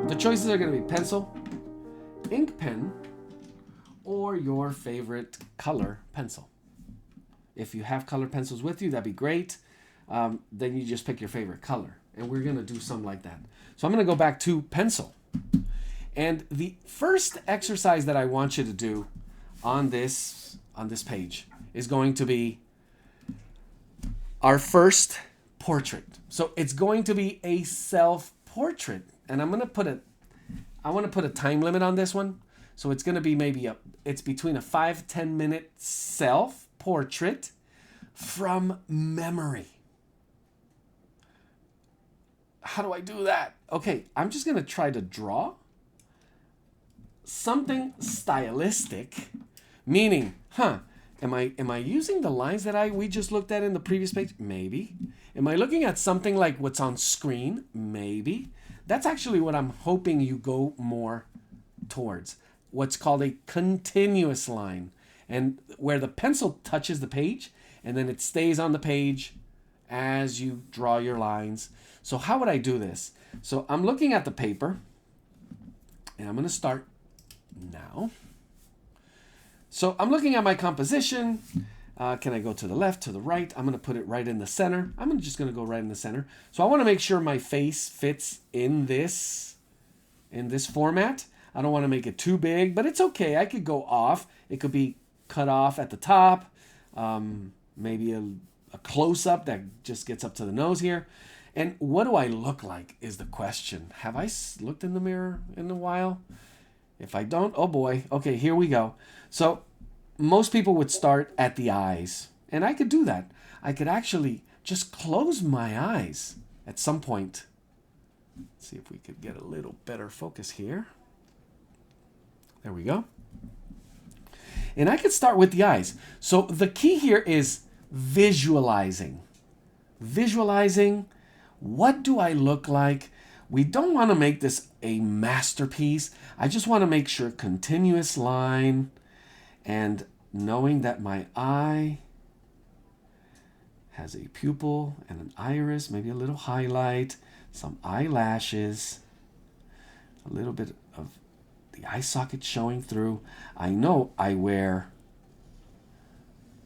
The choices are going to be pencil, ink pen, or your favorite color pencil. If you have colored pencils with you, that'd be great. Then you just pick your favorite color. And we're going to do something like that. So I'm going to go back to pencil. And the first exercise that I want you to do on this page is going to be our first portrait. So it's going to be a self-portrait. And I want to put a time limit on this one. So it's going to be it's between a 5-10 minute self-portrait from memory. How do I do that? Okay, I'm just going to try to draw something stylistic, meaning, am I using the lines that we just looked at in the previous page? Maybe. Am I looking at something like what's on screen? Maybe. That's actually what I'm hoping you go more towards. What's called a continuous line, and where the pencil touches the page and then it stays on the page as you draw your lines. So how would I do this? So I'm looking at the paper and I'm going to start now. So I'm looking at my composition. Can I go to the left, to the right? I'm going to put it right in the center. I'm just going to go right in the center. So I want to make sure my face fits in this format. I don't want to make it too big, but it's okay. I could go off. It could be cut off at the top. Maybe a close-up that just gets up to the nose here. And what do I look like is the question. Have I looked in the mirror in a while? If I don't, oh boy. Okay, here we go. So most people would start at the eyes. And I could do that. I could actually just close my eyes at some point. Let's see if we could get a little better focus here. There we go. And I could start with the eyes. So the key here is visualizing. Visualizing, what do I look like? We don't want to make this a masterpiece. I just want to make sure continuous line and knowing that my eye has a pupil and an iris, maybe a little highlight, some eyelashes, a little bit of the eye socket showing through. I know I wear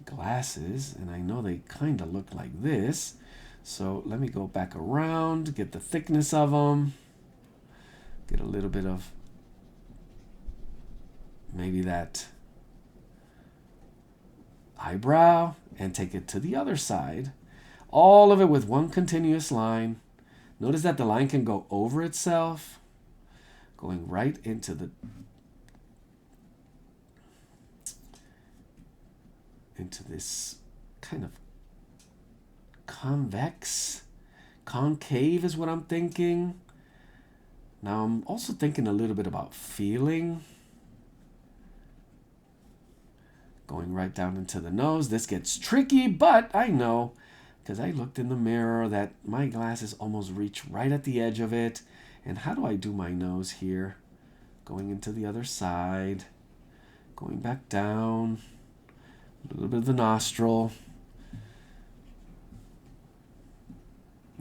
glasses and I know they kind of look like this. So let me go back around, get the thickness of them, get a little bit of maybe that eyebrow and take it to the other side. All of it with one continuous line. Notice that the line can go over itself, going right into this kind of concave is what I'm thinking. Now I'm also thinking a little bit about feeling. Going right down into the nose. This gets tricky, but I know because I looked in the mirror that my glasses almost reach right at the edge of it. And how do I do my nose here? Going into the other side, going back down, a little bit of the nostril,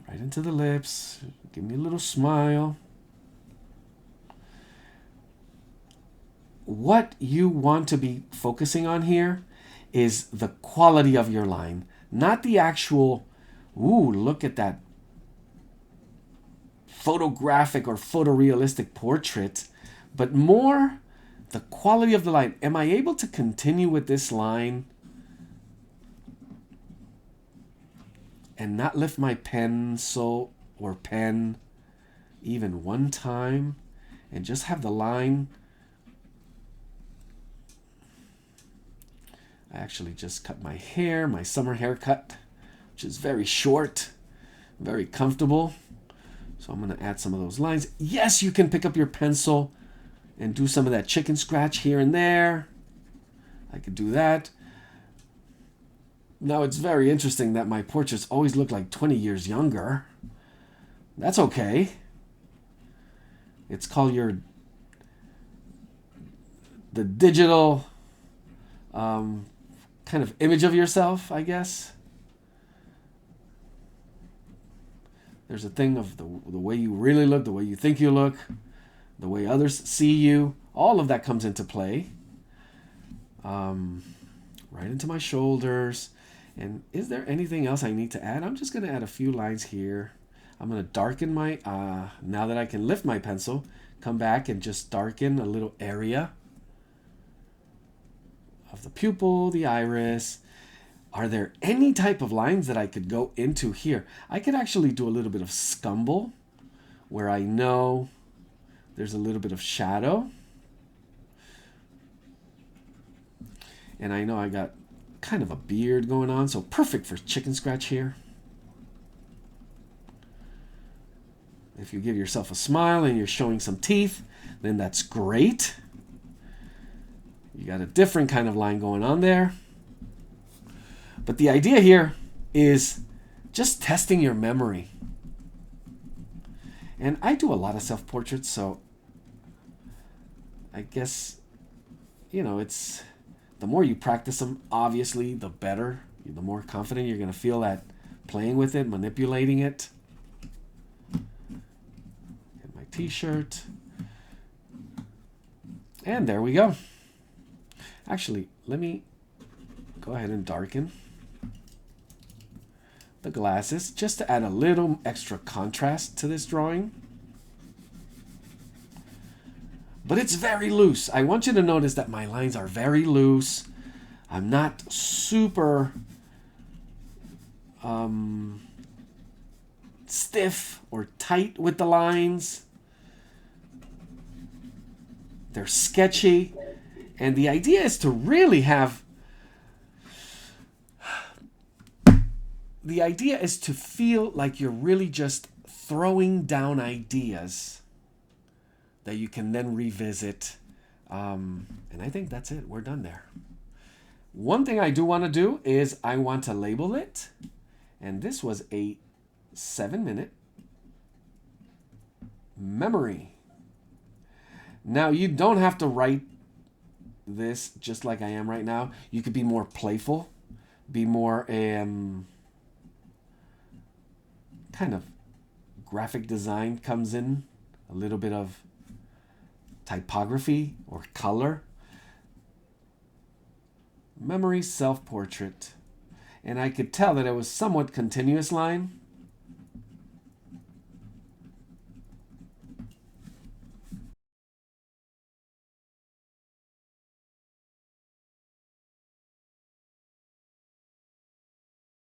right into the lips. Give me a little smile. What you want to be focusing on here is the quality of your line, not the actual, ooh, look at that photographic or photorealistic portrait, but more the quality of the line. Am I able to continue with this line and not lift my pencil or pen even one time and just have the line? I actually just cut my hair, my summer haircut, which is very short, very comfortable. So I'm going to add some of those lines. Yes, you can pick up your pencil and do some of that chicken scratch here and there. I could do that. Now, it's very interesting that my portraits always look like 20 years younger. That's okay. It's called the digital kind of image of yourself, I guess. There's a thing of the way you really look, the way you think you look. the way others see you, all of that comes into play. Right into my shoulders. And is there anything else I need to add? I'm just going to add a few lines here. I'm going to darken my, now that I can lift my pencil, come back and just darken a little area of the pupil, the iris. Are there any type of lines that I could go into here? I could actually do a little bit of scumble where I know there's a little bit of shadow. And I know I got kind of a beard going on, so perfect for chicken scratch here. If you give yourself a smile and you're showing some teeth, then that's great. You got a different kind of line going on there. But the idea here is just testing your memory. And I do a lot of self-portraits, so I guess, you know, it's the more you practice them, obviously, the better. The more confident you're going to feel at playing with it, manipulating it. Get my t-shirt. And there we go. Actually, let me go ahead and darken the glasses just to add a little extra contrast to this drawing. But it's very loose. I want you to notice that my lines are very loose. I'm not super stiff or tight with the lines. They're sketchy. And the idea is to really have... The idea is to feel like you're really just throwing down ideas that you can then revisit. And I think that's it. We're done there. One thing I do want to do is I want to label it. And this was a 7-minute memory. Now, you don't have to write this just like I am right now. You could be more playful, be more kind of graphic design comes in, a little bit of typography or color. Memory self-portrait. And I could tell that it was somewhat continuous line.